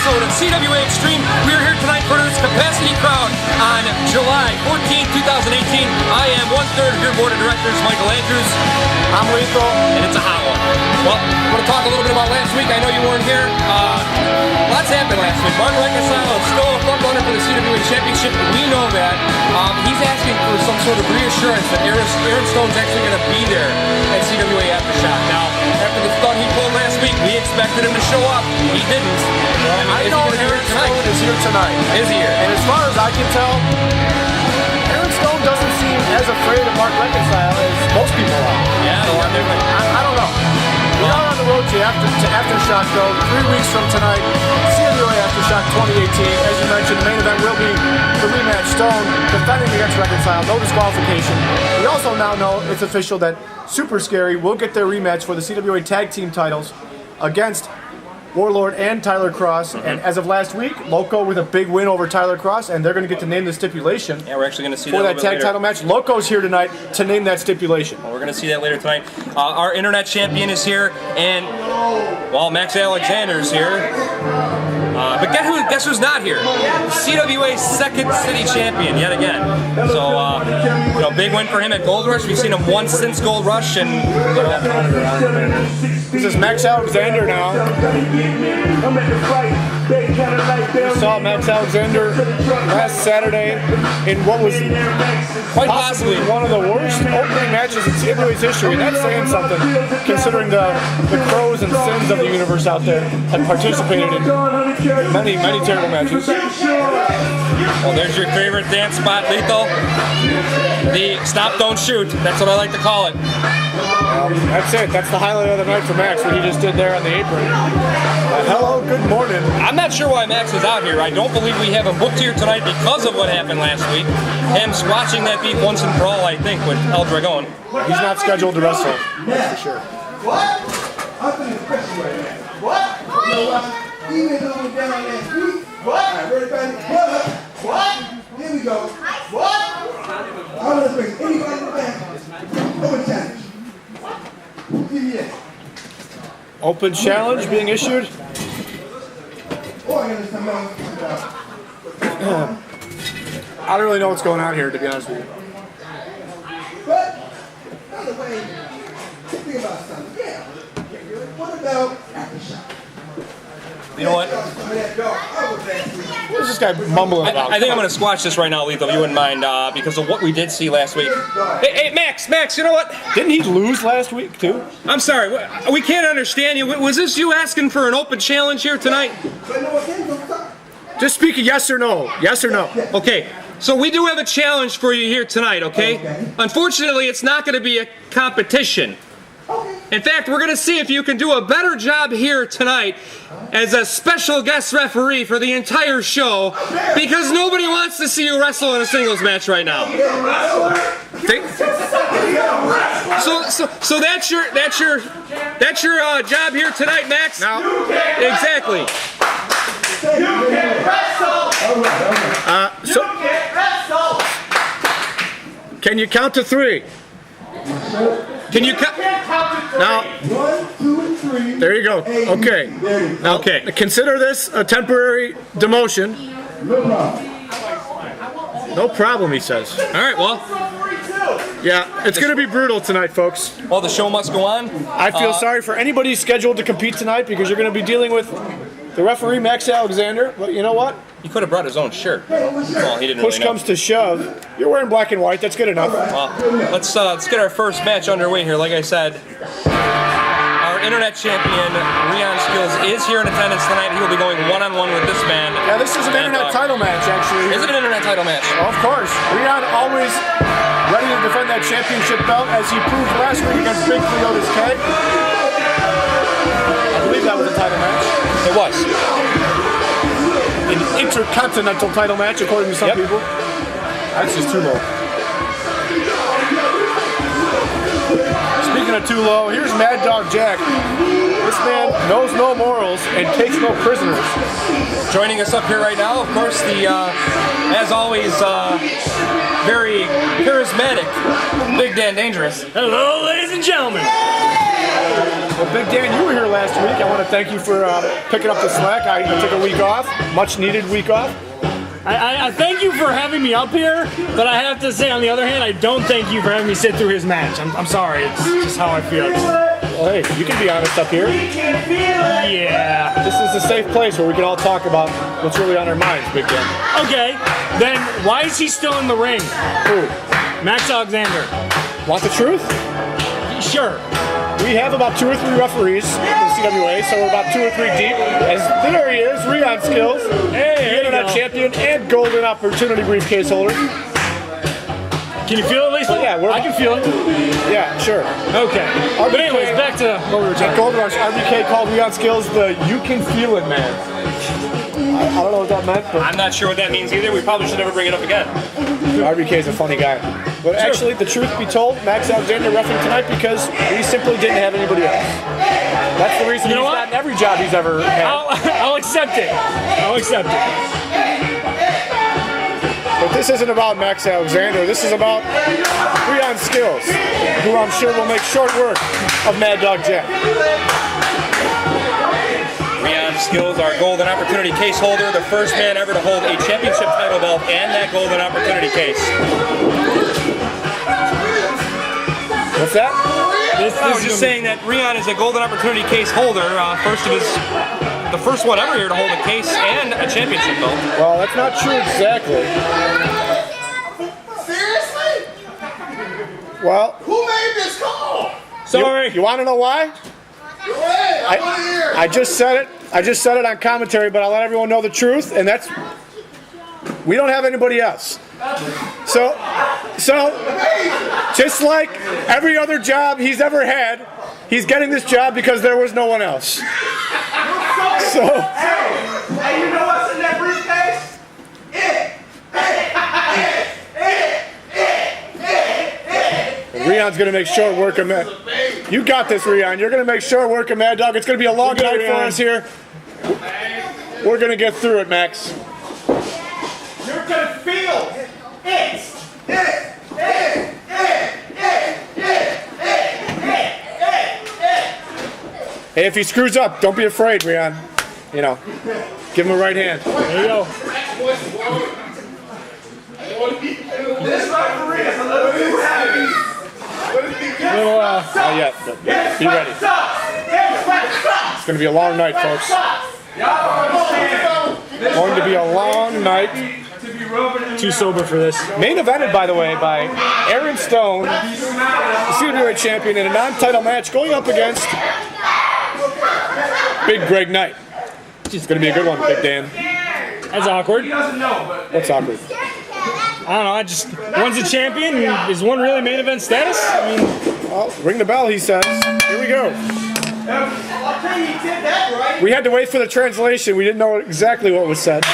episode of CWA Extreme. We are here tonight for this capacity crowd on July 14, 2018. I am one-third of your board of directors, Michael Andrews. I'm Lethal. And it's a hot one. Well, we're going to talk a little bit about last week. I know you weren't here. Lots happened last week. Martin Reconcile is still a front runner for the CWA Championship. We know that. He's asking for some sort of reassurance that Aaron Stone's actually going to be there at CWA Aftershock. Now, after the stunt he pulled last week, we expected him to show up. He didn't. I know Aaron Stone is here tonight. Is he here? And as far as I can tell, Aaron Stone doesn't seem as afraid of Mark Reconcile as most people are. Yeah, so, I don't know. We are on the road to Aftershock, though, 3 weeks from tonight. CWA Aftershock 2018. As you mentioned, the main event will be the rematch. Stone defending against Reconcile, no disqualification. We also now know it's official that Super Scary will get their rematch for the CWA Tag Team titles against Warlord and Tyler Cross, and as of last week, Loco with a big win over Tyler Cross, and they're going to get to name the stipulation. Yeah, we're actually going to see for that tag title match. Loco's here tonight to name that stipulation. Well, we're going to see that later tonight. Our internet champion is here, and well, Max Alexander's here. But guess who's not here? CWA's second city champion yet again. So, big win for him at Gold Rush. We've seen him once since Gold Rush, and this is Max Alexander now. We saw Max Alexander last Saturday in what was quite possibly one of the worst opening matches in CWA's history. And that's saying something, considering the pros and sins of the universe out there have participated in many, many terrible matches. Well, there's your favorite dance spot, Lethal. The stop, don't shoot. That's what I like to call it. That's it. That's the highlight of the night for Max, what he just did there on the apron. Hello, good morning. I'm not sure why Max is out here. I don't believe we have him booked here tonight because of what happened last week. Him squashing that beef once and for all, I think, with El Dragon. He's not scheduled to wrestle, that's for sure. What? I'm putting the question right now. What? You know what? Even though we're down last week. What? What? Here we go. What? I want to bring anybody in the back. Open challenge. Give me that. Open challenge being issued. Oh, I gotta come out. I don't really know what's going on here, to be honest with you. But, by the way, think about something. Yeah. What about Aftershock? You know what? What is this guy mumbling about? I think I'm going to squash this right now, Lethal, if you wouldn't mind, because of what we did see last week. Hey, Max, you know what? Didn't he lose last week, too? I'm sorry, we can't understand you. Was this you asking for an open challenge here tonight? Just speak a yes or no. Yes or no. Okay, so we do have a challenge for you here tonight, okay? Unfortunately, it's not going to be a competition. In fact, we're going to see if you can do a better job here tonight as a special guest referee for the entire show, because nobody wants to see you wrestle in a singles match right now. So that's your job here tonight, Max. Now, exactly. You can wrestle. You can wrestle. Can you count to 3? Can you cut? Now, 1, 2, 3. there you go. Okay. Now, Okay. consider this a temporary demotion. No problem. No problem, he says. All right, well, Yeah, it's going to be brutal tonight, folks. well, the show must go on. I feel sorry for anybody scheduled to compete tonight because you're going to be dealing with the referee, Max Alexander. But you know what? He could have brought his own shirt. Well, he didn't Push really know. comes to shove. You're wearing black and white. That's good enough. Well, let's get our first match underway here. Like I said, our internet champion, Rion Skills, is here in attendance tonight. He will be going one-on-one with this man. Yeah, this is an internet title match, actually. Is it an internet title match? Of course. Rion always ready to defend that championship belt, as he proved last week against Big Cleotis K. I believe that was a title match. It was. An intercontinental title match, according to some people. That's just too low. Speaking of too low, here's Mad Dog Jack. This man knows no morals and takes no prisoners. Joining us up here right now, of course, the, as always, very charismatic Big Dan Dangerous. Hello, ladies and gentlemen. Well, Big Dan, you were here last week. I want to thank you for picking up the slack. I took a week off, much needed week off. I thank you for having me up here, but I have to say, on the other hand, I don't thank you for having me sit through his match. I'm sorry. It's just how I feel. Well, hey, you can be honest up here. Yeah. This is a safe place where we can all talk about what's really on our minds, Big Dan. Okay, then why is he still in the ring? Who? Max Alexander. Want the truth? Sure. We have about 2 or 3 referees in the CWA, so we're about 2 or 3 deep. As there he is, Rion Skills, the Internet Champion and Golden Opportunity Briefcase holder. Can you feel it, Lisa? Yeah, I can feel it. Yeah, sure. Okay. But anyways, back to what we were talking about. Golden Rush, RBK called Rion Skills the You Can Feel It Man. I don't know what that meant, but I'm not sure what that means either. We probably should never bring it up again. RBK is a funny guy. But actually, the truth be told, Max Alexander refereed tonight because we simply didn't have anybody else. That's the reason he's not in every job he's ever had. I'll accept it. I'll accept it. But this isn't about Max Alexander. This is about Rion Skills, who I'm sure will make short work of Mad Dog Jack. Rion Skills, our Golden Opportunity Case holder, the first man ever to hold a championship title belt and that Golden Opportunity Case. What's that? I was just saying that Rion is a Golden Opportunity Case holder, the first one ever here to hold a case and a championship belt. Well, that's not true exactly. Seriously? Well, Who made this call? Sorry. You want to know why? Go ahead, I want to hear. I just said it. I just said it on commentary, but I'll let everyone know the truth, and that's we don't have anybody else. So just like every other job he's ever had, he's getting this job because there was no one else. So Hey, you know what's in that briefcase? Rion's gonna make short work of Mad. You got this, Rion. You're gonna make short work of Mad Dog. It's gonna be a long night for us here. We're gonna get through it, Max. You're gonna feel it. Hey, if he screws up, don't be afraid, Rion. You know, give him a right hand. There you go. This referee is a little too happy. Not yet, but be ready. It's going to be a long night, folks. Going to be a long night. Too sober for this. Main evented, by the way, by Aaron Stone, the CWA champion, in a non-title match going up against Big Greg Knight. It's going to be a good one, Big Dan. That's awkward. What's awkward? I don't know. One's a champion. Is one really main event status? I mean, well, ring the bell, he says. Here we go. I'll tell you, he did that right. We had to wait for the translation. We didn't know exactly what was said. I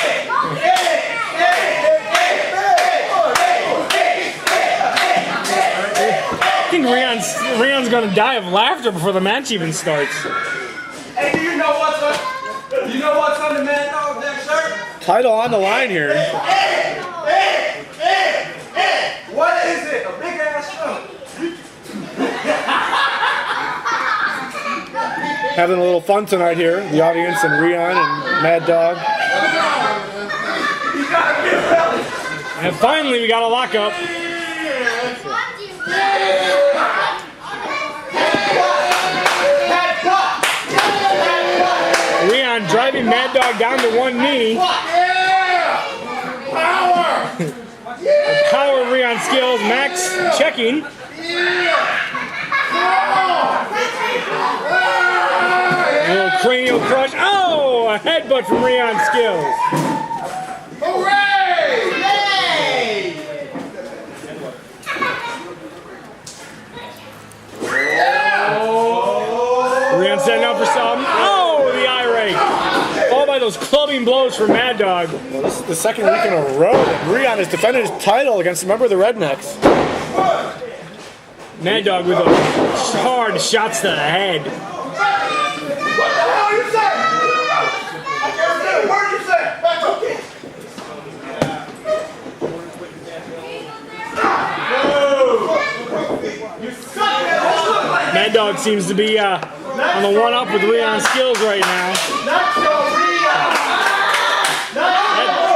think Rion's gonna die of laughter before the match even starts. Hey, do you know what's on the Mad Dog neck shirt? Title on the line here. What is it? A big ass shirt. Having a little fun tonight here, the audience and Rion and Mad Dog. And finally, we got a lockup. Rion driving Mad Dog down to one knee. Power of Rion Skills. Max checking. A little cranial crush. Oh, a headbutt from Rion Skills. Hooray! Rion setting up for something. Oh, the eye rake. Followed by those clubbing blows from Mad Dog. Well, this is the second week in a row that Rion has defended his title against a member of the Rednecks. Mad Dog with those hard shots to the head. What the hell you say? What did you say? That's okay. Mad Dog Dog seems to be on the one-up with Rheon Skills right now.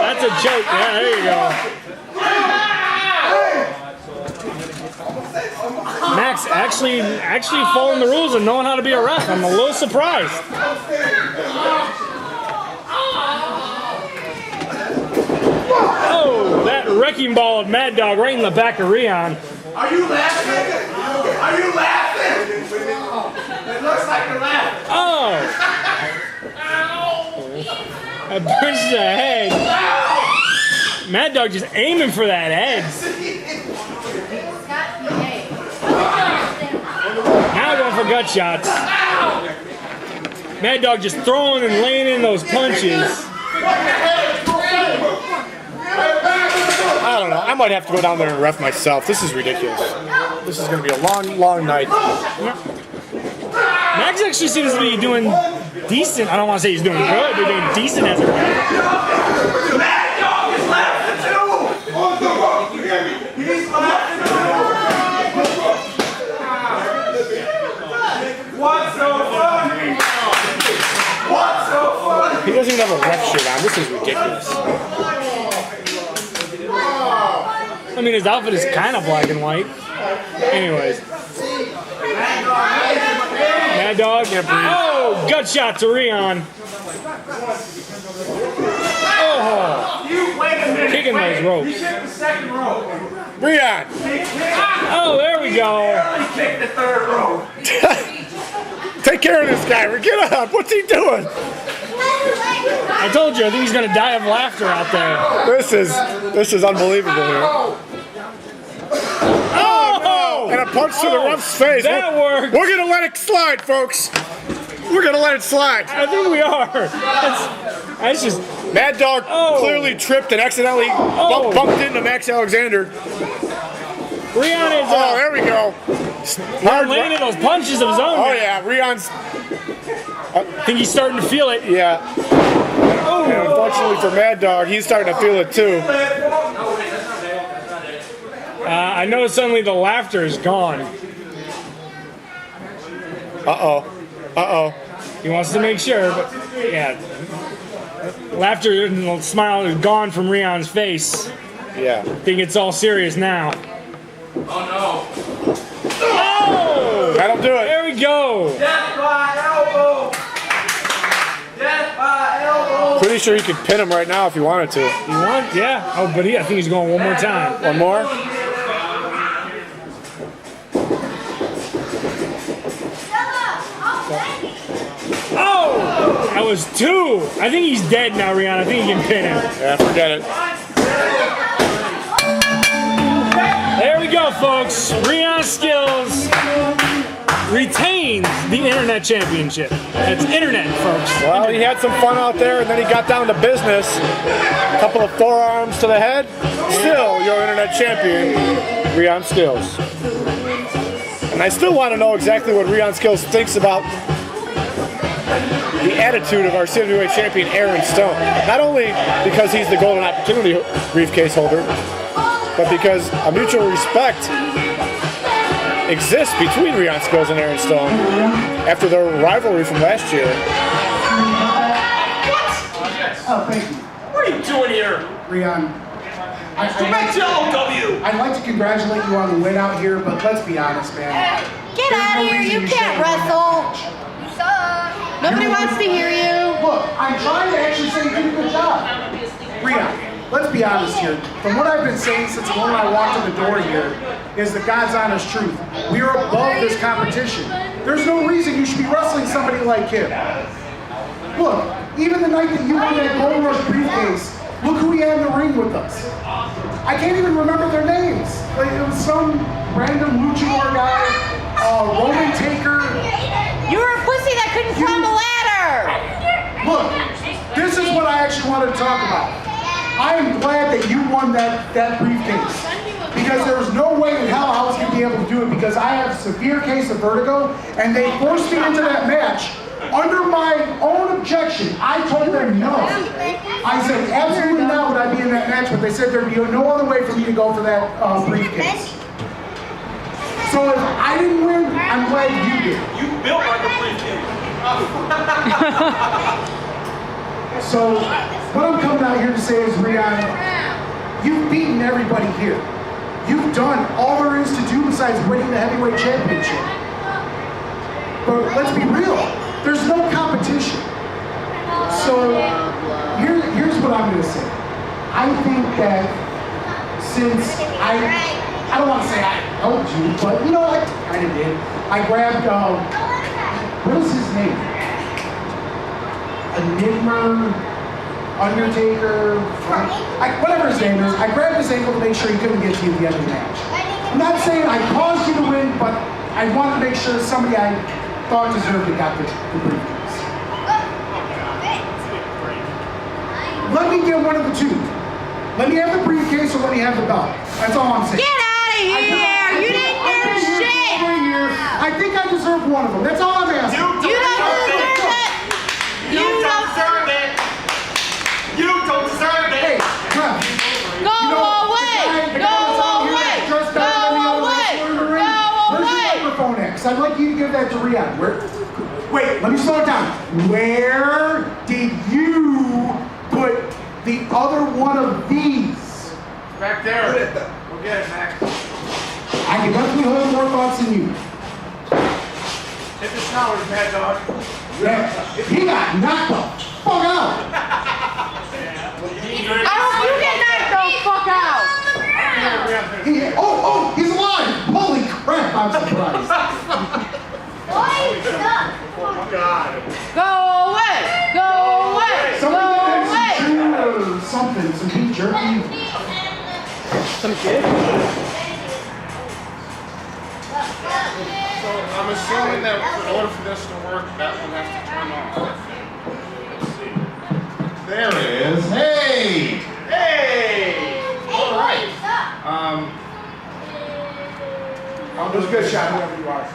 That's a joke. Yeah, there you go. Max actually following the rules and knowing how to be a ref. I'm a little surprised. Oh, that wrecking ball of Mad Dog right in the back of Rheon. Are you laughing? Are you laughing? It looks like you're laughing. Oh! That burns the head. Mad Dog just aiming for that head. Now going for gut shots. Mad Dog just throwing and laying in those punches. I don't know. I might have to go down there and ref myself. This is ridiculous. This is going to be a long, long night. Max actually seems to be doing decent. I don't want to say he's doing good, but doing decent as a ref. Mad Dog is laughing too. He's laughing too. What's so funny? What's so funny? He doesn't even have a ref shirt on. This is ridiculous. I mean, his outfit is kind of black and white. Anyways. Mad Dog. Oh, gut shot to Rheon. Oh, kicking those ropes. Rheon! Oh, there we go. He kicked the third rope. Take care of this guy. Get up. What's he doing? I told you, I think he's going to die of laughter out there. This is unbelievable here. Oh! And a punch to the ref's face. That worked. We're going to let it slide, folks. We're going to let it slide. I think we are. That's just... Mad Dog clearly tripped and accidentally bumped into Max Alexander. Rheon is... Oh, there we go. Hard laying in those punches of his own. Oh, yeah. Rheon's... I think he's starting to feel it. Yeah. And unfortunately for Mad Dog, he's starting to feel it too. I know suddenly the laughter is gone. Uh-oh. Uh-oh. He wants to make sure, but yeah. Laughter and the smile is gone from Rheon's face. Yeah. I think it's all serious now. Oh no. Oh! That'll do it. There we go. Death by elbow. Death by elbow. Pretty sure he could pin him right now if he wanted to. You want? Yeah. Oh, but I think he's going one more time. One more? Oh! That was two. I think he's dead now, Rheon. I think he can pin him. Yeah, forget it. There we go, folks. Rheon Skills retains the Internet Championship. That's Internet, folks. Well, he had some fun out there, and then he got down to business. A couple of forearms to the head. Still, your Internet champion, Rheon Skills. And I still want to know exactly what Rheon Skills thinks about the attitude of our CWA champion, Aaron Stone. Not only because he's the Golden Opportunity briefcase holder, but because a mutual respect exists between Rheon Skills and Aaron Stone after their rivalry from last year. Oh, thank you. What are you doing here? Rheon, Back to OW. I'd like to congratulate you on the win out here, but let's be honest, man. Get There's out no of here, reason you should can't have wrestle. won. Nobody wants to hear you. Look, I'm trying to actually say you did a good job. Rheon, let's be honest here. From what I've been saying since the moment I walked in the door here, is the God's honest truth. We are above this competition. There's no reason you should be wrestling somebody like him. Look, even the night that you won that Gold Rush briefcase, look who we had in the ring with us. I can't even remember their names. Like, it was some random luchador guy, Roman Taker. You were a pussy that couldn't climb a ladder. Look, this is what I actually wanted to talk about. I am glad that you won that briefcase. Because there was no way in hell I was going to be able to do it because I have a severe case of vertigo and they forced me into that match. Under my own objection, I told them no. I said absolutely not would I be in that match, but they said there'd be no other way for me to go for that briefcase. So if I didn't win, I'm glad you did. You built like a briefcase. So what I'm coming out here to say is, Rion, you've beaten everybody here. You've done all there is to do besides winning the heavyweight championship. But let's be real, there's no competition. So here's what I'm gonna say. I think that since I don't want to say I helped you, but you know I kind of did. I grabbed, what is his name? Enigma, Undertaker, whatever his name is. I grabbed his ankle to make sure he couldn't get to you at the end of the match. I'm not saying I caused you to win, but I want to make sure somebody I thought deserved it got the briefcase. Let me get one of the two. Let me have the briefcase or let me have the belt. That's all I'm saying. Get out of here! You didn't do shit! I think I deserve one of them. That's all I'm asking. You don't deserve it! You don't deserve it! You don't deserve it! Hey, Trev. Go away! Go away! Go away! Go Where's away! your microphone at? 'Cause I'd like you to give that to Rion. Wait, let me slow it down. Where did you put the other one of these? Back there. We'll get it, Max. I can definitely hold more thoughts than you. Hit the showers, Mad Dog. Yeah, he got knocked the fuck out. I hope you get knocked the fuck out! He's alive! Holy crap, I'm surprised. Oh, God. Go away! Go away! Go away! Or something, some beef jerky. Some kid? So I'm assuming that in order for this to work, that one has to turn on. Let's see. There it is. Hey! Hey! All right. It was a good shot, whoever you are.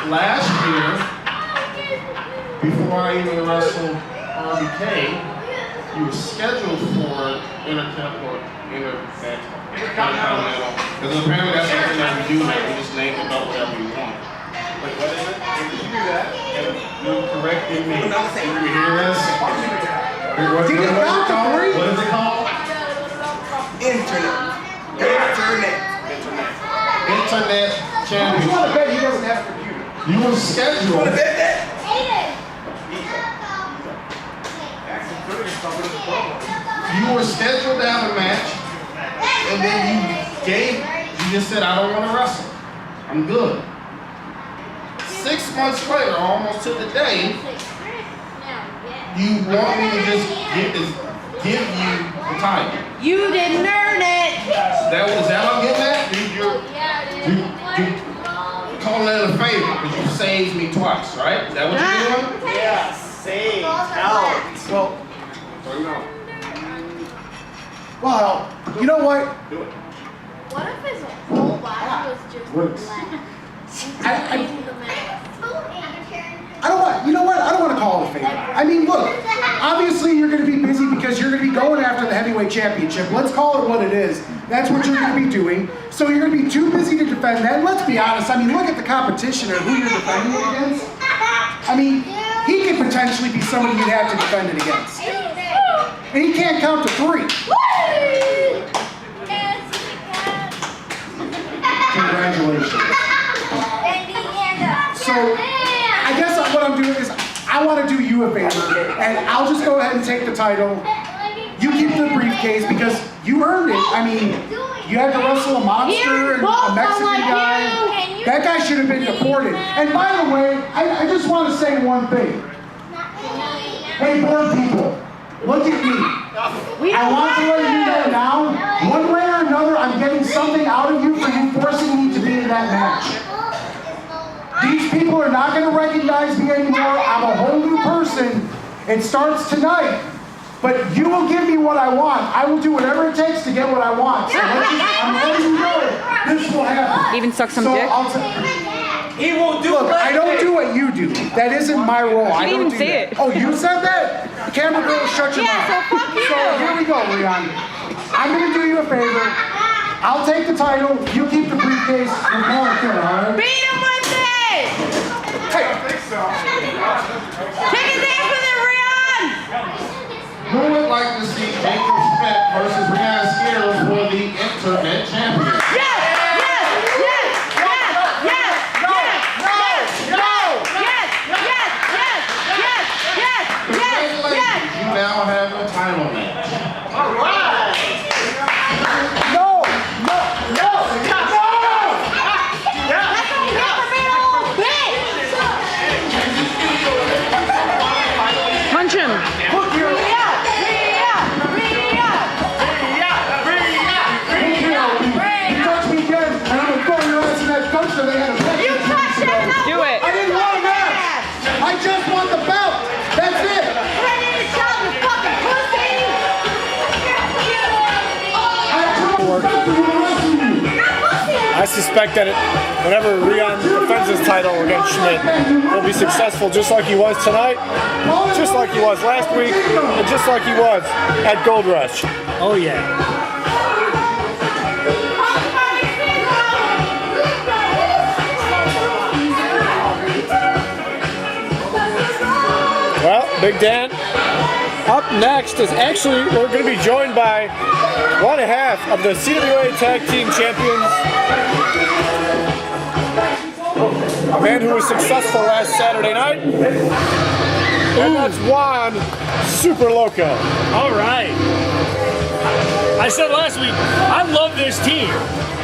Last year, before I even wrestled RBK, you were scheduled for Intercontinental. Because apparently that's something that we do, like we just name the belt whatever we want. Wait, what is it? When did you do that? You corrected me. Did you hear this? What is it called? Internet I champion. just want to bet he doesn't have a computer. You were scheduled. You were scheduled to have a match, and then you just said, I don't want to wrestle. I'm good. 6 months later, almost to the day, you want me to just give you the title. You didn't earn it! Is that what I'm getting at? You calling that a favor, because you saved me twice, right? Is that what you're doing? Yeah, save out. Well, you know what? Do it. What if his whole body was just black? I don't want, you know what? I don't want to call it a favor. I mean, look, obviously you're going to be busy because you're going to be going after the heavyweight championship. Let's call it what it is. That's what you're going to be doing. So you're going to be too busy to defend that. And let's be honest. I mean, look at the competition or who you're defending it against. I mean, he could potentially be somebody you'd have to defend it against. And he can't count to 3. Congratulations. So, I guess what I'm doing is I want to do you a favor, and I'll just go ahead and take the title. You keep the briefcase because you earned it. I mean, you had to wrestle a monster and a Mexican guy. That guy should have been deported. And by the way, I just want to say one thing. Hey, board people, look at me. I want to let you know now, one way or another, I'm getting something out of you for you forcing me to be in that match. These people are not going to recognize me anymore. I'm a whole new person. It starts tonight. But you will give me what I want. I will do whatever it takes to get what I want. So I'm letting you know this will happen. Even suck some So dick? He will do Look, I don't do what you do. That isn't my role. I didn't don't even do say that. it. Oh, you said that? The camera girl, shut your Yeah, mouth. so fuck you. So here we go, Rion. I'm going to do you a favor. I'll take the title. You keep the briefcase. We'll call it good, all right? Beat him with it! I don't think so. Take it down for the Rion! Who would like to see Jacob Schmidt versus Rihanna Skeeter for the Internet Champion? Yes! Yes! Yes! Yes! Yes! No! No! No! Yes! Yes! Yes! Yes! Yes! Yes! Yes! You now have a title match. All right! No! No! No! No! Yeah! That's only good for me a little bit! Punch him! Look here! Rhea! Rhea! Rhea! You touch me again, and I'm gonna throw your ass in that dumpster they had a match. You touched him! Do it. I didn't want a match. I just want the belt. That's it. Ready to shove the fucking pussy! I suspect that whenever Rion defends his title against Schmidt, he'll be successful just like he was tonight, just like he was last week, and just like he was at Gold Rush. Oh yeah. Well, Big Dan, up next is actually, we're going to be joined by one half of the CWA Tag Team Champions. A man who was successful last Saturday night. And that's Juan Super Loco. All right. I said last week, I love this team.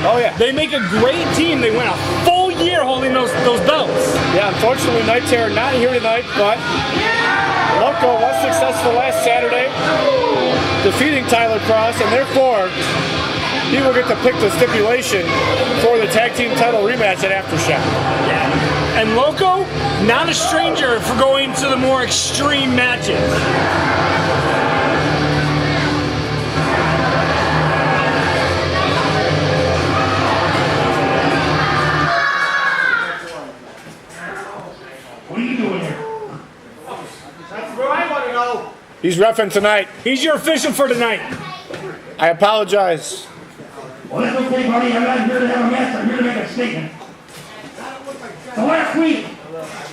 Oh yeah. They make a great team. They went a full year holding those belts. Yeah, unfortunately Night Terror not here tonight, but Loco was successful last Saturday, defeating Tyler Cross, and therefore he will get to pick the stipulation for the tag team title rematch at Aftershock. Yeah. And Loco, not a stranger for going to the more extreme matches. What are you doing here? That's what I want to know. He's reffing tonight. He's your official for tonight. I apologize. Well, that's okay, buddy. I'm not here to have a match. I'm here to make a statement. So last week,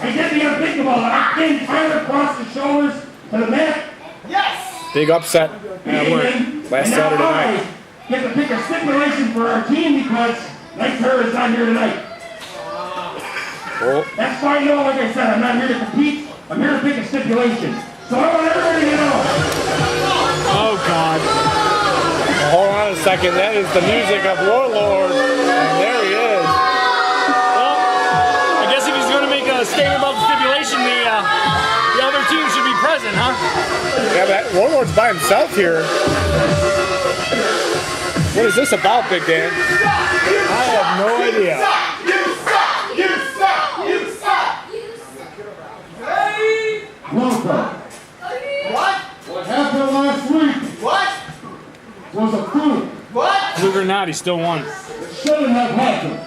I did the unthinkable. I pinned Tyler across the shoulders to the mat. Yes! Big upset at work last Saturday night. I get to pick a stipulation for our team because Night Terror is not here tonight. Well, That's fine, though. Like I said, I'm not here to compete. I'm here to pick a stipulation. So I want everybody to know. Oh God. hold on a second. That is the music of Warlord. And there he is. Well, I guess if he's going to make a statement about the stipulation, the other team should be present, huh? Yeah, but Warlord's by himself here. What is this about, Big Dan? I have no idea. Welcome. What happened last week was a coup. Believe it or not, he still won. It shouldn't have happened.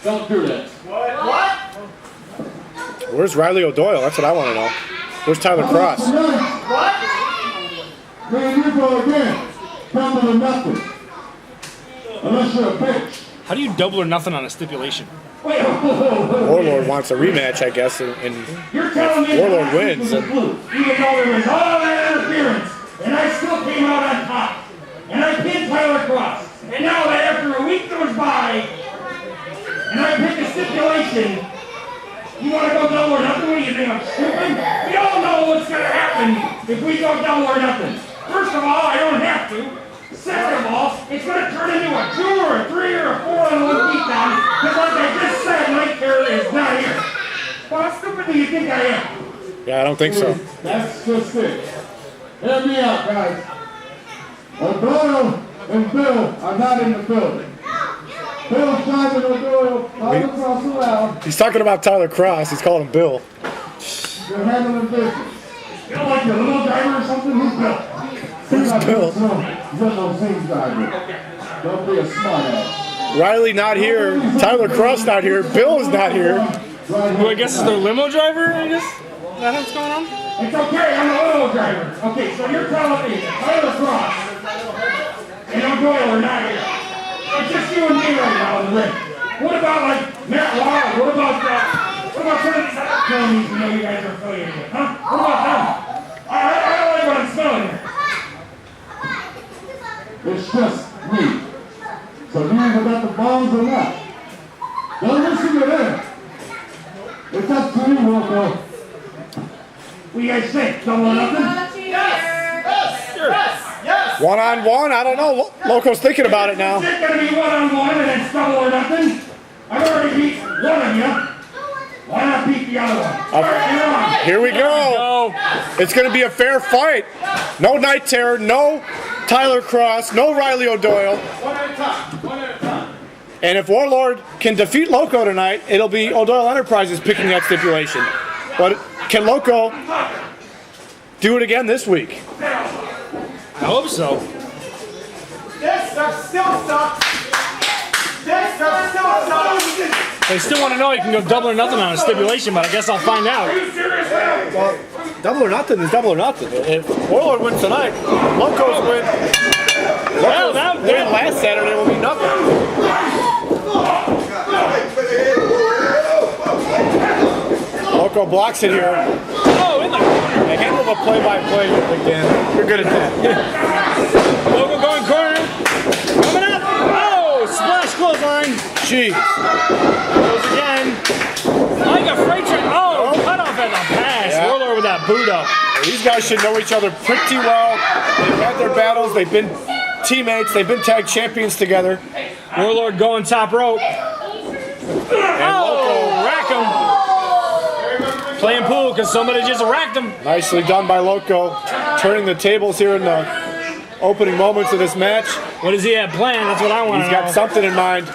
Don't do that. Where's Riley O'Doyle? That's what I want to know. Where's Tyler Cross? Then you go again. Double to nothing. Unless you're a bitch. How do you double or nothing on a stipulation? Wait, Warlord wants a rematch, I guess, and You're telling me Warlord that wins. was a fluke, even though there was all that interference, and I still came out on top. And I pinned Tyler Cross. And now that after a week goes by, and I pick a stipulation, you want to go double or nothing? What do you think, I'm stupid? We all know what's going to happen if we go double or nothing. First of all, I don't have to. Second of all, it's going to turn into a 2 or a 3 or a 4 on 1 beatdown, because like I just said, Night Terror is not here. Well, how stupid do you think I am? Yeah, I don't think so. That's just it. Hear me out, guys. O'Doyle and Bill are not in the building. Bill, Simon, O'Doyle, all across the loud. He's talking about Tyler Cross. He's calling him Bill. You're handling business. You know, like your little driver or something? Who's Bill? Who's Bill? Don't be a smart ass. Riley not here. Tyler Cross not here. Bill is not here. Who I guess is their limo driver, I guess? Is that what's going on? It's okay, I'm a limo driver. Okay, so you're telling me that Tyler Cross no Doyle or not here. It's just you and me right now in the ring. What about like Matt Wild? What about some of these other cronies you know you guys are affiliated with? Huh? What about them? I don't like what I'm smelling here. It's just me. So you either got the balls or not. Don't listen to them. It's up to you, Loco. What do you guys think? Double or nothing? Yes. One-on-one? I don't know. Loco's thinking about it now. Is it going to be one-on-one and it's double or nothing? I've already beat one of you. Why not beat the other one? Okay. Here we go. It's going to be a fair fight. No Night Terror, no Tyler Cross, no Riley O'Doyle. One at a time. One at a time. And if Warlord can defeat Loco tonight, it'll be O'Doyle Enterprises picking that stipulation. But can Loco do it again this week? I hope so. This stuff still sucks. This stuff still sucks. They still want to know you can go double or nothing on a stipulation, but I guess I'll find out. Well, double or nothing is double or nothing. If Warlord wins tonight, Loco's win. Loco's win last Saturday will be nothing. Loco blocks it here. Oh, in the corner. A handle of a play-by-play, Big Dan. You're good at that. Loco going corner. Coming up. Oh, splash clothesline. Jeez. Goes again. Like a freight train. Oh, cut off at the pass. Yeah. Warlord with that boot up. These guys should know each other pretty well. They've had their battles. They've been teammates. They've been tag champions together. Warlord going top rope. Oh, rack him. Playing pool because somebody just racked him. Nicely done by Loco. Turning the tables here in the opening moments of this match. What does he have planned? That's what I want to He's know. got something in mind.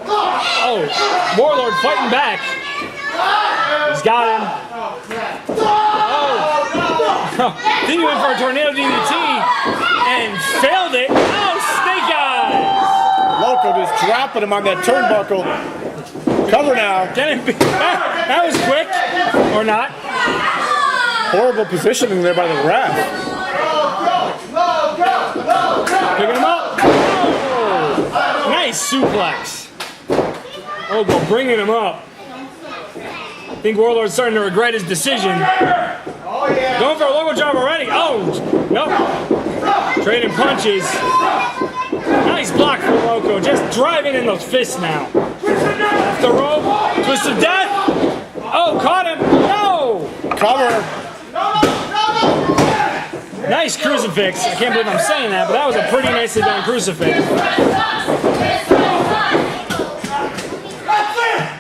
Oh, Warlord fighting back. He's got him. Oh. Then he went for a tornado DDT and failed it. Oh, snake eyes. Loco just dropping him on that turnbuckle. Cover now. That was quick. Or not. Horrible positioning there by the ref. Picking him up. Oh, nice suplex. Loco bringing him up. I think Warlord's starting to regret his decision. Going for a Loco drop already. Oh, nope. Trading punches. Nice block for Loco. Just driving in those fists now. Off the rope. Twist of death. Oh, caught him. No. Cover. Nice crucifix. I can't believe I'm saying that, but that was a pretty nicely done crucifix.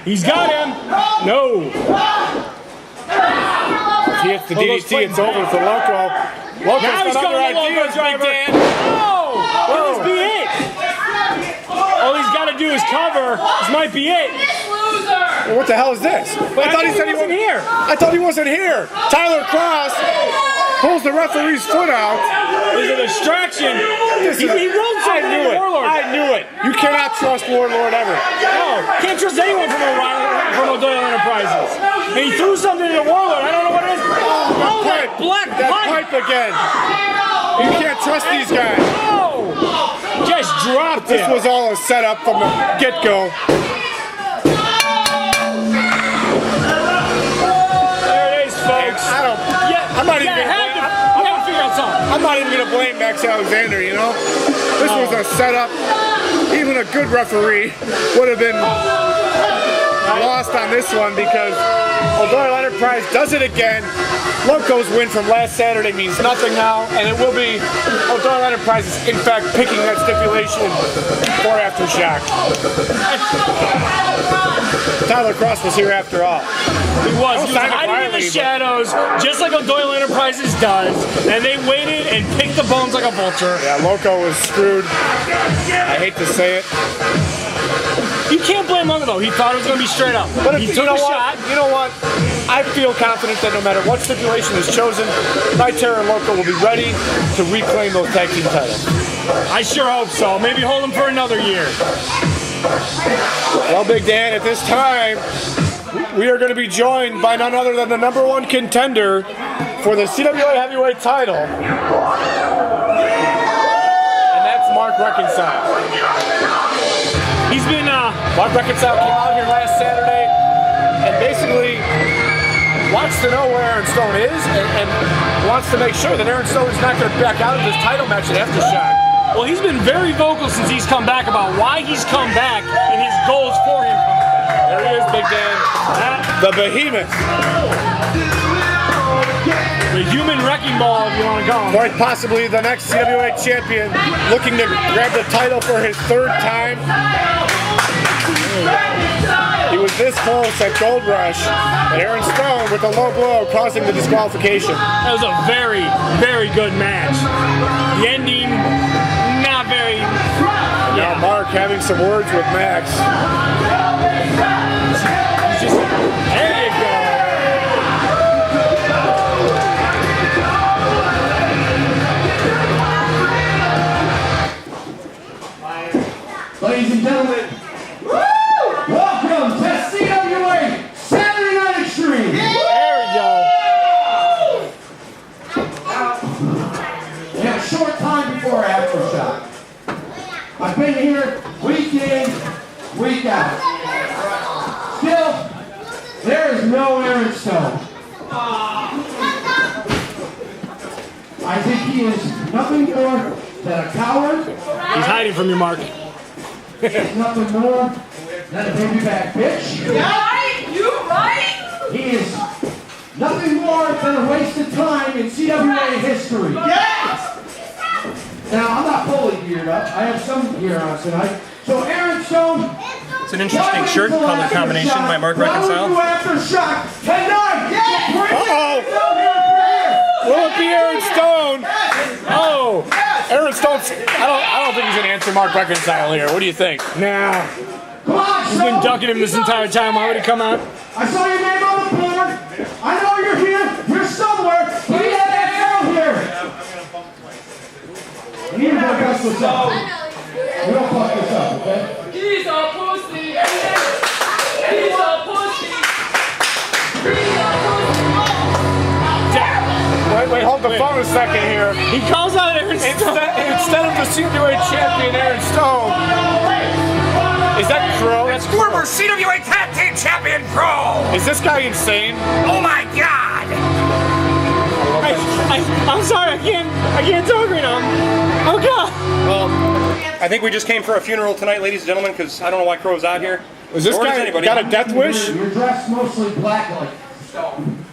He's got him. No. If he hits the DDT, it's over for Loco. Loco's Now he's got going other to Loco ideas, driver. Big Dan. Oh, could this be it? All he's got to do is cover. This might be it. Well, what the hell is this? But I thought he said he wasn't here. I thought he wasn't here. Tyler Cross pulls the referee's foot out. There's a distraction. He rolled I something knew into it. Warlord. I knew it. You cannot trust Warlord ever. No, can't trust anyone from O'Doyle Enterprises. And he threw something into Warlord. I don't know what it is. Oh, that black pipe. Again. You can't trust these guys. Oh, just dropped This it. was all a setup from the get-go. There it is, folks. I'm not even You gotta figure out something. I'm not even going to blame Max Alexander, you know? This was a setup. Even a good referee would have been lost on this one because O'Doyle Enterprise does it again. Loco's win from last Saturday means nothing now, and it will be O'Doyle Enterprises, in fact, picking that stipulation for Aftershock. Tyler Cross was here after all. He was hiding in the shadows, just like O'Doyle Enterprises does, and they waited and picked the bones like a vulture. Yeah, Loco was screwed. I hate to say it. You can't blame Loco though. He thought it was going to be straight up. But He you took know a what? shot. You know what? I feel confident that no matter what stipulation is chosen, Night Terror and Loco will be ready to reclaim those tag team titles. I sure hope so. Maybe hold him for another year. Well, Big Dan, at this time, we are going to be joined by none other than the #1 contender for the CWA Heavyweight title. And that's Mark Reconcile. He's been, Mark Reconcile came out here last Saturday and basically wants to know where Aaron Stone is and wants to make sure that Aaron Stone is not going to back out of this title match at Aftershock. well, he's been very vocal since he's come back about why he's come back and his goals for him coming back. There he is, Big Dan. The Behemoth. The human wrecking ball, if you want to call him. Quite possibly the next CWA champion, looking to grab the title for his third time. He was this close at Gold Rush, and Aaron Stone with a low blow causing the disqualification. That was a very, very good match. The ending, not very. Now Mark having some words with Max. He's just, there you go. Ladies and gentlemen, welcome to CWA Saturday Night Extreme. There we go. We have a short time before Aftershock. I've been here week in, week out. Still, there is no Aaron Stone. I think he is nothing more than a coward. He's hiding from you, Mark. He's nothing more than a baby back bitch. You right? He is nothing more than a waste of time in CWA history. Yes! Now, I'm not fully geared up. I have some gear on tonight. So, Aaron Stone. It's an interesting shirt color combination by Mark Reconcile. Aftershock tonight. Uh-oh! Will it be Aaron Stone? Oh! Aaron Stone's, I don't think he's going to answer Mark Reconcile here. What do you think? Nah. Come on, He's been ducking him this entire time. Why would he come out? I saw your name on the board. I know you're here. You're somewhere. But you have that girl here. You need to go mess this up. We don't fuck this up, okay? He's a pussy! He's a pussy! He's a pussy! Wait, hold the phone a second here. He calls out Aaron Stone. Instead of the CWA champion Aaron Stone, is that Crow? That's Former CWA Tag Team Champion Crow! Is this guy insane? Oh my god! I'm sorry, I can't talk right now. Oh God. Well, I think we just came for a funeral tonight, ladies and gentlemen, because I don't know why Crow's out here. Is this Or does guy anybody. got a death wish? You're dressed mostly black like Stone.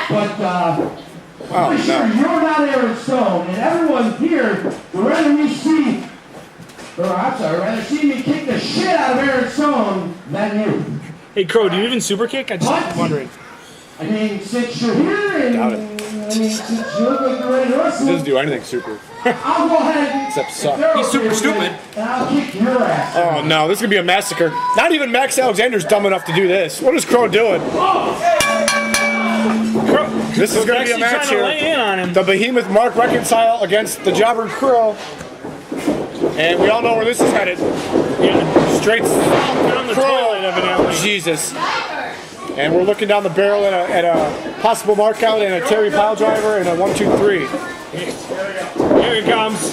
But, Oh, pretty sure no. you're not Aaron Stone, and everyone here would rather me see, rather see me kick the shit out of Aaron Stone than you. Hey Crow, do you even super kick? I just What? wondering. I mean, since you're here and Doubt it. I mean, since you look like you're ready to wrestle, Doesn't do anything super. I'll go ahead Except suck. He's super stupid. and I'll kick your ass. Oh no, this is gonna be a massacre. Not even Max Alexander's dumb enough to do this. What is Crow doing? This is gonna be a Actually match trying to lay here. in on him. The Behemoth Mark Reconcile against the Jobber Crow. And we all know where this is headed. Yeah. Straight On the toilet, evidently. Jesus. And we're looking down the barrel at a possible mark out and a Terry pile driver and a 1-2-3. Here he comes.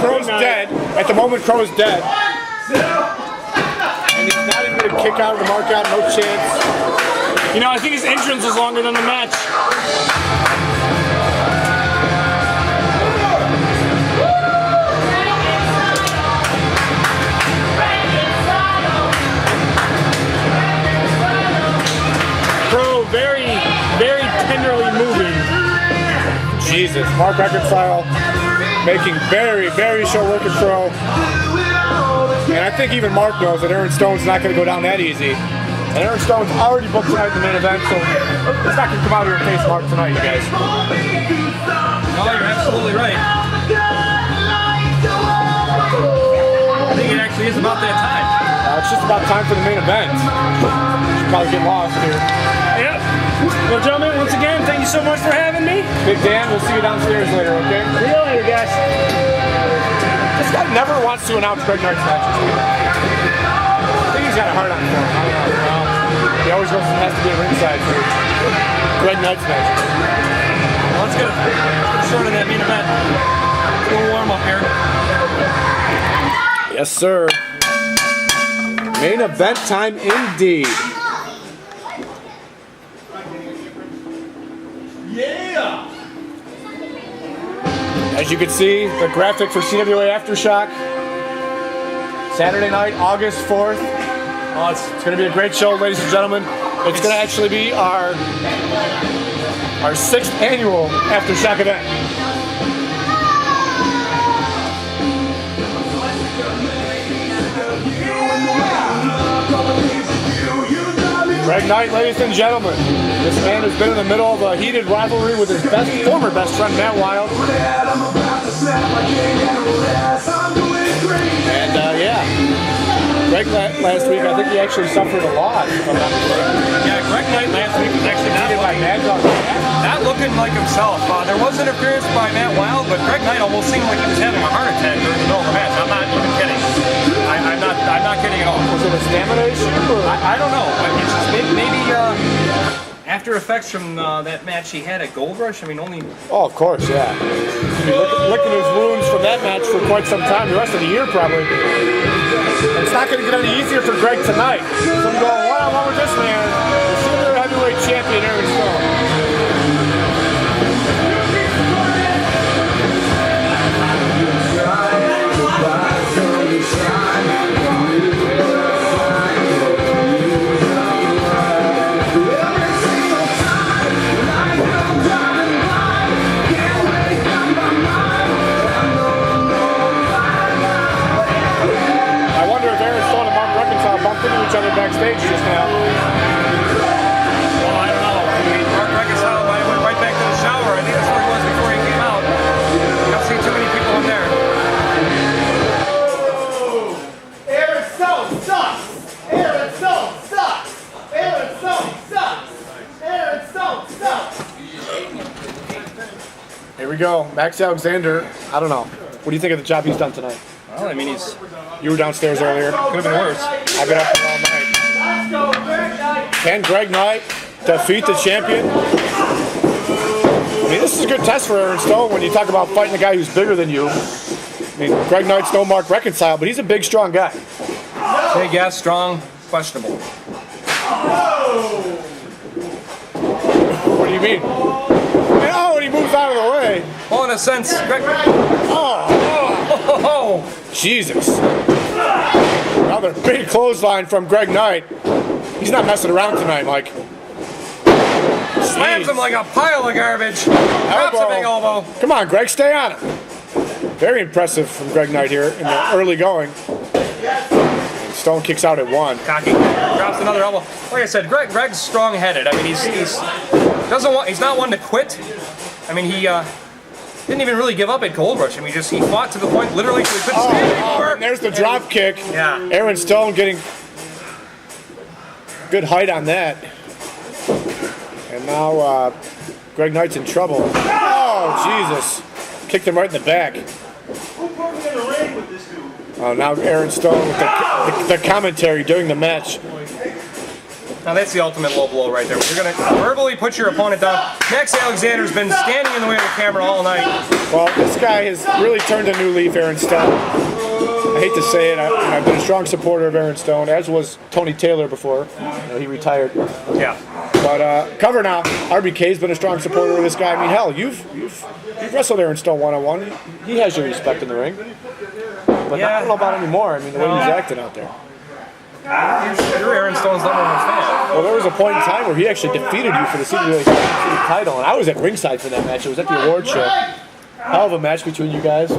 Crow's dead. At the moment, Crow's dead. And he's not even going to kick out of the mark out. No chance. You know, I think his entrance was longer than the match. Crow very, very tenderly moving. Jesus. Mark Reconcile making very, very short work of Crow. And I think even Mark knows that Aaron Stone's not going to go down that easy. And Aaron Stone's already booked tonight in the main event, so he's not going to come out here and face Mark tonight, you guys. No, you're absolutely right. I think it actually is about that time. It's just about time for the main event. Should probably get lost here. Yep. Well, gentlemen, once again, thank you so much for having me. Big Dan, we'll see you downstairs later, okay? See you later, guys. This guy never wants to announce Greg Knight's matches. I think he's got a heart on for him. I don't know. He always goes and has to be at ringside for Greg Knight's matches. Well, let's get a short of that main event. We'll warm up here. Yes, sir. Main event time indeed. Yeah! As you can see, the graphic for CWA Aftershock. Saturday night, August 4th. It's going to be a great show, ladies and gentlemen. It's going to actually be our 6th annual Aftershock event. Greg Knight, ladies and gentlemen. This man has been in the middle of a heated rivalry with his former best friend, Matt Wild. And yeah, Greg last week, I think he actually suffered a loss, if I'm not mistaken. Yeah, Greg Knight last week was actually not looking like himself. There was interference by Matt Wild, but Greg Knight almost seemed like he was having a heart attack during the middle of the match. I'm not even kidding. I'm not kidding at all. Was it a stamina issue? I don't know. It's just maybe after effects from that match he had at Gold Rush. I mean, only. Oh, of course, yeah. He's been licking his wounds from that match for quite some time. The rest of the year, probably. It's not going to get any easier for Greg tonight. So I'm going one-on-one with this man, the senior heavyweight champion, Aaron Stone. Each other backstage just now. Well, I don't know. I mean, Mark Reconcile might have went right back to the shower. I think that's where he was before he came out. I don't see too many people in there. Aaron Stone sucks! Aaron Stone sucks! Aaron Stone sucks! Aaron Stone sucks! Here we go. Max Alexander. I don't know. What do you think of the job he's done tonight? Well, I mean, You were downstairs earlier. could have been worse. I've been up there all night. Can Greg Knight defeat the champion? I mean, this is a good test for Aaron Stone when you talk about fighting a guy who's bigger than you. I mean, Greg Knight's no Mark Reconcile, but he's a big, strong guy. Big, yeah, strong, questionable. What do you mean? Oh, and he moves out of the way. Well, in a sense, Greg. Oh, Jesus. Another big clothesline from Greg Knight. He's not messing around tonight, Mike. Slams him like a pile of garbage. Drops a big elbow. Come on, Greg, stay on it. Very impressive from Greg Knight here in the early going. Stone kicks out at one. Cocky. Drops another elbow. Like I said, Greg's strong-headed. I mean, he's not one to quit. I mean, he didn't even really give up at Gold Rush. I mean, he fought to the point literally till he couldn't stand anymore. And there's the drop kick. Yeah. Aaron Stone getting good height on that. And now Greg Knight's in trouble. Oh, Jesus. Kicked him right in the back. Who put me in the ring with this dude? Oh, now Aaron Stone with the commentary during the match. Now that's the ultimate low blow right there. You're going to verbally put your opponent down. Max Alexander's been standing in the way of the camera all night. Well, this guy has really turned a new leaf, Aaron Stone. I hate to say it, I've been a strong supporter of Aaron Stone, as was Tony Taylor before. He retired. Yeah. But cover now. RBK's been a strong supporter of this guy. I mean, hell, you've wrestled Aaron Stone one-on-one. He has your respect in the ring. But I don't know about anymore. I mean, the way he's acting out there. You're Aaron Stone's number one fan. Well, there was a point in time where he actually defeated you for the CWA title, and I was at ringside for that match. It was at the award show. Hell of a match between you guys.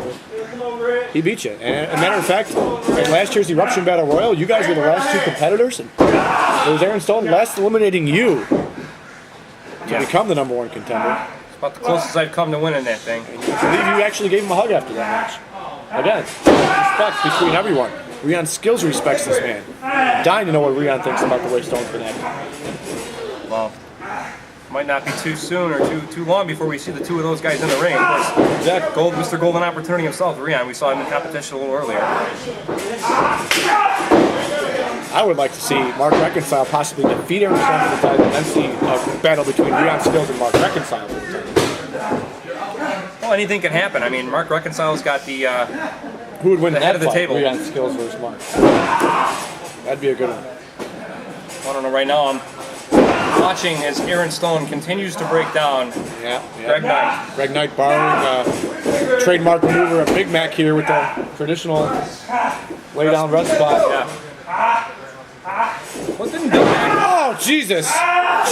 He beat you. And as a matter of fact, at last year's Eruption Battle Royal, you guys were the last two competitors, and it was Aaron Stone last eliminating you to become the number one contender. It's about the closest I've come to winning that thing. And I believe you actually gave him a hug after that match. Again, respect between everyone. Rion Skills respects this man. I'm dying to know what Rion thinks about the way Stone's been acting. Well, might not be too soon or too long before we see the two of those guys in the ring. Of course, Exactly. Mr. Golden Opportunity himself, Rion. We saw him in competition a little earlier. I would like to see Mark Reconcile possibly defeat Aaron Stone for the title and then see a battle between Rion Skills and Mark Reconcile for the title. Well, Well, anything can happen. I mean, Mark Reconcile's got the Who would win the that head of the fight? table. We got skills versus Mark. That'd be a good one. I don't know. Right now, I'm watching as Aaron Stone continues to break down Yeah. Greg Knight. Greg Knight borrowing trademark maneuver, a Big Mac here with the traditional lay down rest spot. Yeah. Well, didn't Big Mac, Oh, Jesus.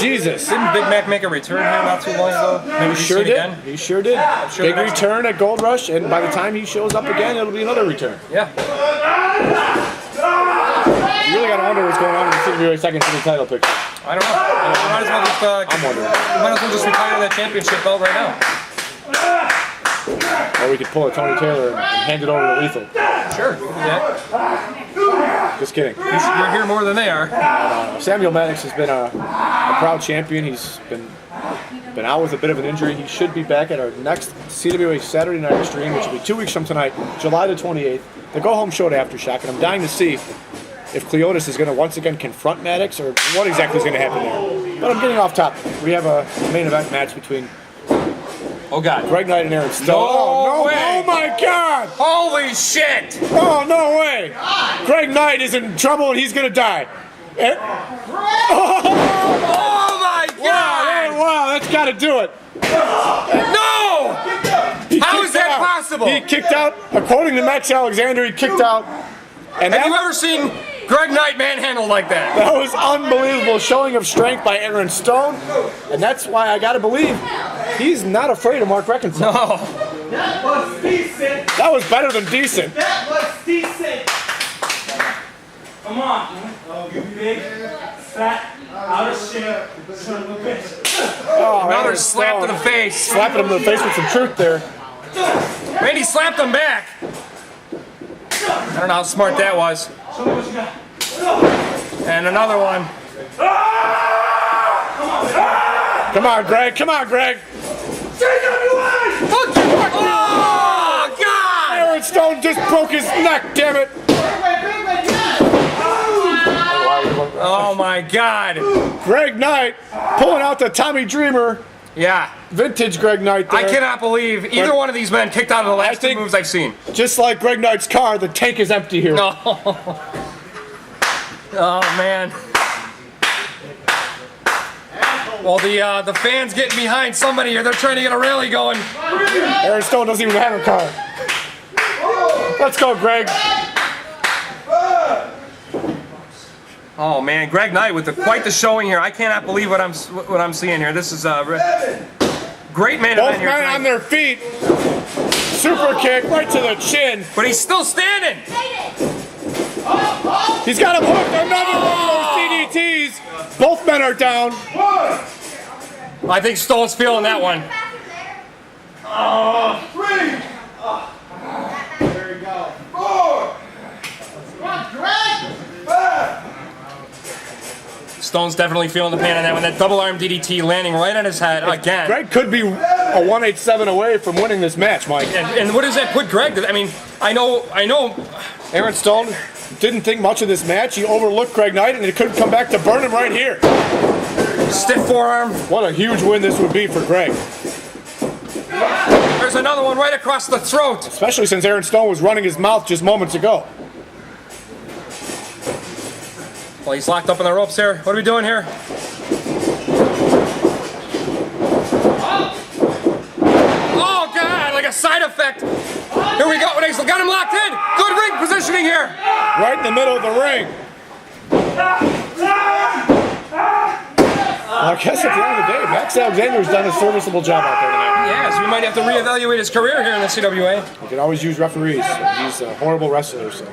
Jesus. didn't Big Mac make a return here not too long ago? Maybe He sure did. again? He sure did. sure Big the next return at Gold Rush, and by the time he shows up again, it'll be another return. Yeah. You really got to wonder what's going on in the CWA second city title picture. I don't know. Might as well just, I'm wondering. might as well just retire that championship belt right now. Or we could pull a Tony Taylor and hand it over to Lethal. Sure, we can do that. Just kidding. You're here more than they are. Samuel Maddox has been a proud champion. He's been out with a bit of an injury. He should be back at our next CWA Saturday Night Extreme, which will be 2 weeks from tonight, July the 28th. The go-home show to Aftershock, and I'm dying to see if Cleotis is going to once again confront Maddox or what exactly is going to happen there. But I'm getting off topic. We have a main event match between Oh, God. Greg Knight and Aaron Stone. No way. Oh, my God! Holy shit! Oh, no way! Greg Knight is in trouble and he's going to die. Oh, my God! Wow, that's got to do it. No! How is that possible? He kicked out, according to Max Alexander, he kicked out. And Have you ever seen Greg Knight manhandled like that? That was unbelievable showing of strength by Aaron Stone. And that's why I got to believe he's not afraid of Mark Reconcile. No. That was decent. That was better than decent. That was decent. Come on. Oh, you big, fat, out of shape son of a bitch. Oh, Another Aaron slap to Stone. the face. Slapping him in the face with some truth there. Randy slapped him back. I don't know how smart that was. Show me what you got. And another one. Come on, Greg. Come on, Greg. Oh, God! Aaron Stone just broke his neck, damn it. Oh, my God. Greg Knight pulling out the Tommy Dreamer. Yeah. Vintage Greg Knight there. I cannot believe either one of these men kicked out of the last two moves I've seen. Just like Greg Knight's car, the tank is empty here. No. Oh, man. Well, the fans getting behind somebody here. They're trying to get a rally going. Aaron Stone doesn't even have a car. Let's go, Greg. Oh, man. Greg Knight with quite the showing here. I cannot believe what I'm seeing here. This is a great man Both event here men tonight. on their feet. Super kick right to the chin. But he's still standing. He's got him hooked. Another one of those DDTs. Both men are down. I think Stone's feeling that one. There you go. 4. Come on, Greg. 5. Stone's definitely feeling the pain on that one. That double arm DDT landing right on his head again. Greg could be a 187 away from winning this match, Mike. And what does that put Greg? I mean, I know. Aaron Stone didn't think much of this match. He overlooked Greg Knight, and it could come back to burn him right here. Stiff forearm. What a huge win this would be for Greg. There's another one right across the throat. Especially since Aaron Stone was running his mouth just moments ago. Well, he's locked up in the ropes here. What are we doing here? Oh, God, like a side effect. Here we go. They got him locked in. Good ring positioning here. Right in the middle of the ring. Well, I guess at the end of the day, Max Alexander's done a serviceable job out there tonight. Yeah, so we might have to reevaluate his career here in the CWA. You can always use referees. He's a horrible wrestler, so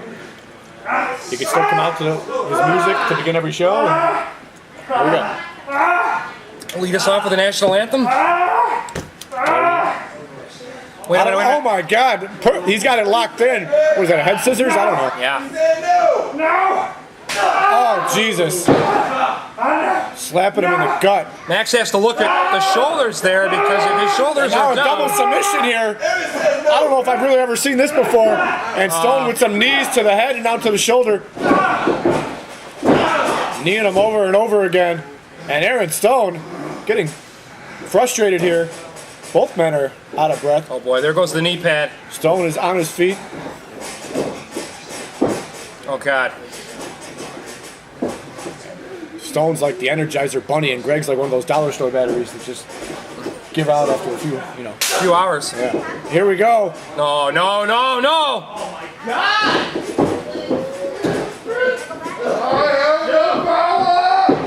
he can still come out to his music to begin every show. And there we go. Lead us off with the national anthem. Wait a minute, Oh my God, he's got it locked in. What is that, a head scissors? I don't know. Yeah. Oh, Jesus. Slapping him in the gut. Max has to look at the shoulders there because if his shoulders Now are a double down. submission here. I don't know if I've really ever seen this before. And Stone with some knees to the head and down to the shoulder. Kneeing him over and over again. And Aaron Stone getting frustrated here. Both men are out of breath. Oh boy, there goes the knee pad. Stone is on his feet. Oh God. Stone's like the Energizer Bunny, and Greg's like one of those dollar store batteries that just give out after a few, you know. Few hours. Yeah. Here we go. No, no, no, no!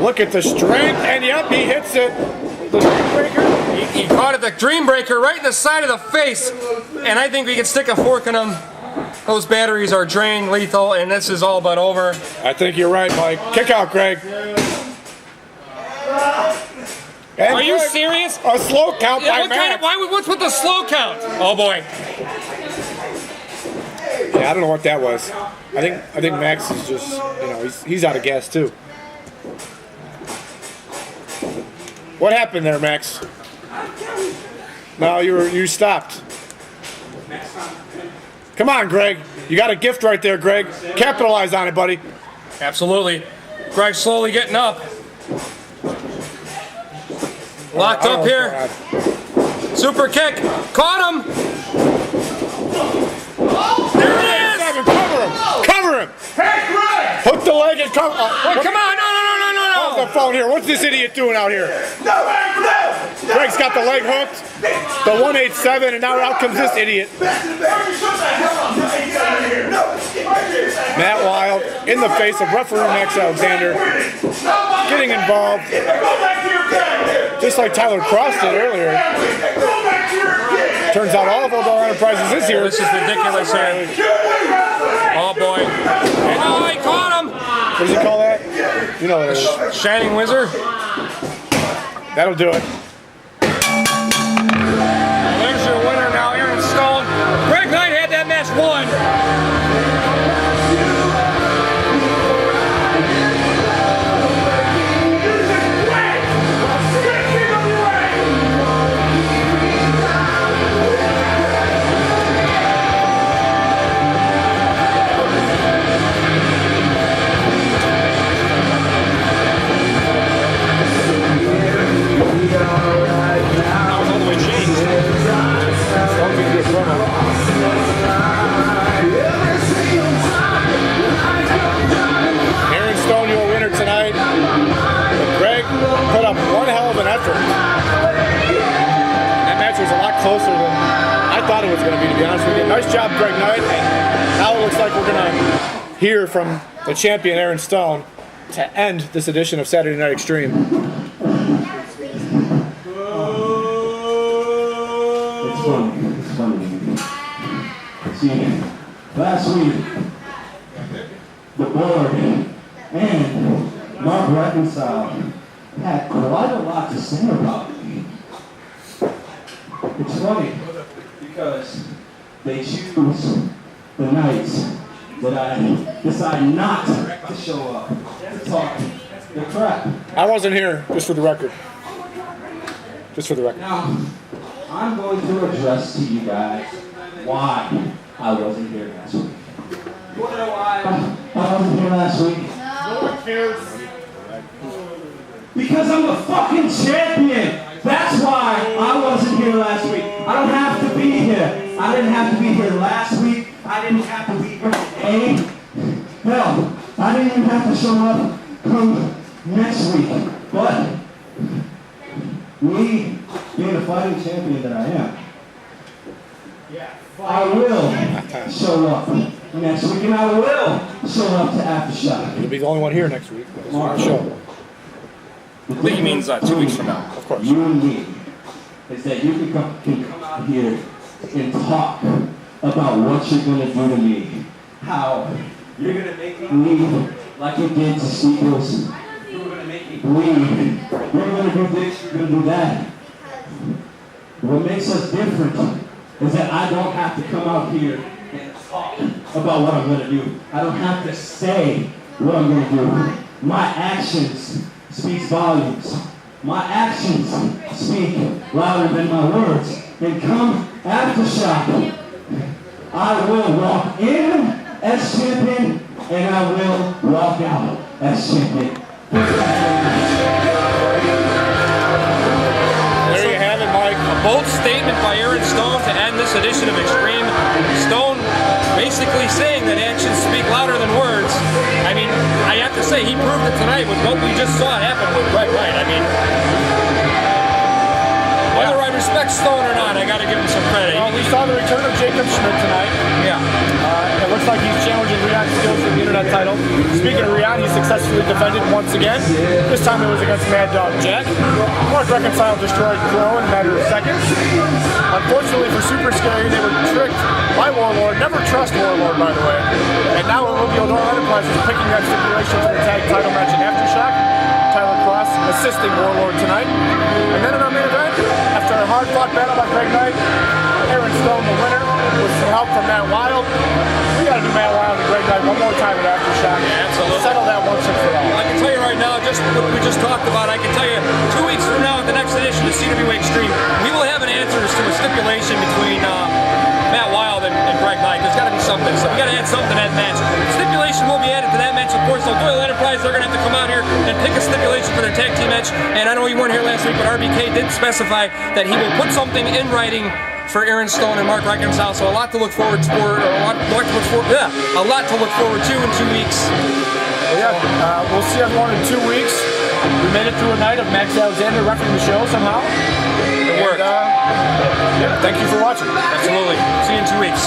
Look at the strength, and yep, he hits it. The Dream Breaker. He caught it, the Dream Breaker, right in the side of the face. And I think we can stick a fork in him. Those batteries are drained, lethal, and this is all but over. I think you're right, Mike. Kick out, Greg. And Are you Greg, serious? A slow count by Max. What's with the slow count? Oh boy. Yeah, I don't know what that was. I think Max is just, you know, he's out of gas too. What happened there, Max? No, you stopped. Come on, Greg. You got a gift right there, Greg. Capitalize on it, buddy. Absolutely. Greg slowly getting up. Locked up here. Super kick. Caught him. There it is. Cover him. Cover him. Hey, Greg! Hook the leg and cover. Wait, come on. No. Hold the phone here. What's this idiot doing out here? No! Greg's got the leg hooked. The 187, and now out comes this idiot. Matt Wild in the face of referee Max Alexander, getting involved, just like Tyler Cross did earlier. Turns out all of Odell Enterprises is here. This is ridiculous here. Oh boy. And oh, he caught him. What does he call that? You know what it is. Shining Wizard. That'll do it. There's your winner now, Aaron Stone. Greg Knight had that match won. Aaron Stone, your winner tonight. But Greg put up one hell of an effort. That match was a lot closer than I thought it was going to be honest with you. Nice job, Greg Knight. Now it looks like we're going to hear from the champion, Aaron Stone, to end this edition of Saturday Night Extreme. It's funny. See, last week, the board and Mark Reconcile had quite a lot to say about me. It's funny because they choose the nights that I decide not to show up to talk the crap. I wasn't here, just for the record. Just for the record. Now, I'm going to address to you guys why I wasn't here last week. You want to know why I wasn't here last week? No one cares. Because I'm a fucking champion. That's why I wasn't here last week. I don't have to be here. I didn't have to be here last week. I didn't have to be here today. Hell, I didn't even have to show up come next week. But me being the fighting champion that I am, I will show up next week, and I will show up to Aftershock. You'll be the only one here next week. It's our show. Lee means 2 weeks from now. Of course. You and me is that you can come out here and talk about what you're going to do to me. How you're going to make me bleed like you did to Sequels. You're going to make me bleed. You're going to do this, you're going to do that. What makes us different is that I don't have to come out here and talk about what I'm going to do. I don't have to say what I'm going to do. My actions speak volumes. My actions speak louder than my words. And come Aftershock, I will walk in as champion and I will walk out as champion. There you have it, Mike. bold statement by Aaron Stone to end this edition of Extreme. Stone basically saying that actions speak louder than words. I mean, I have to say, he proved it tonight with what we just saw happen with Greg Knight. I mean, whether I respect Stone or not, I got to give him some credit. Well, we saw the return of Jacob Schmidt tonight. Yeah. It looks like he's challenging Rion Skills for the internet title. Speaking of Rion, he successfully defended once again. This time it was against Mad Dog Jack. Mark Reconcile destroyed Crow in a matter of seconds. Unfortunately for Super Scary, they were tricked by Warlord. Never trust Warlord, by the way. And now Olivia O'Donnell Enterprises is picking that stipulation for the tag title match in Aftershock. Tyler Cross assisting Warlord tonight. And then in our main event, after a hard-fought battle by Greg Knight, Aaron Stone the winner with some help from Matt Wild. We got to do Matt Wild and Greg Knight one more time at Aftershock. Yeah, absolutely. Settle that once and for all. Well, I can tell you right now, just what we just talked about, I can tell you 2 weeks from now at the next edition of CWA Extreme, we will have an answer as to a stipulation between Matt Wild and Greg Knight. There's got to be something. So we got to add something to that match. Stipulation will be added to that match. Of course, Doyle Enterprise, they're going to have to come out here and pick a stipulation for their tag team match. And I know you weren't here last week, but RBK did specify that he will put something in writing for Aaron Stone and Mark Reconcile. So a lot to look forward to, a lot to look forward to in 2 weeks. Well, yeah, we'll see everyone in 2 weeks. We made it through a night of Max Alexander refereeing the show somehow. It worked. Yeah, thank you for watching. Absolutely. See you in 2 weeks.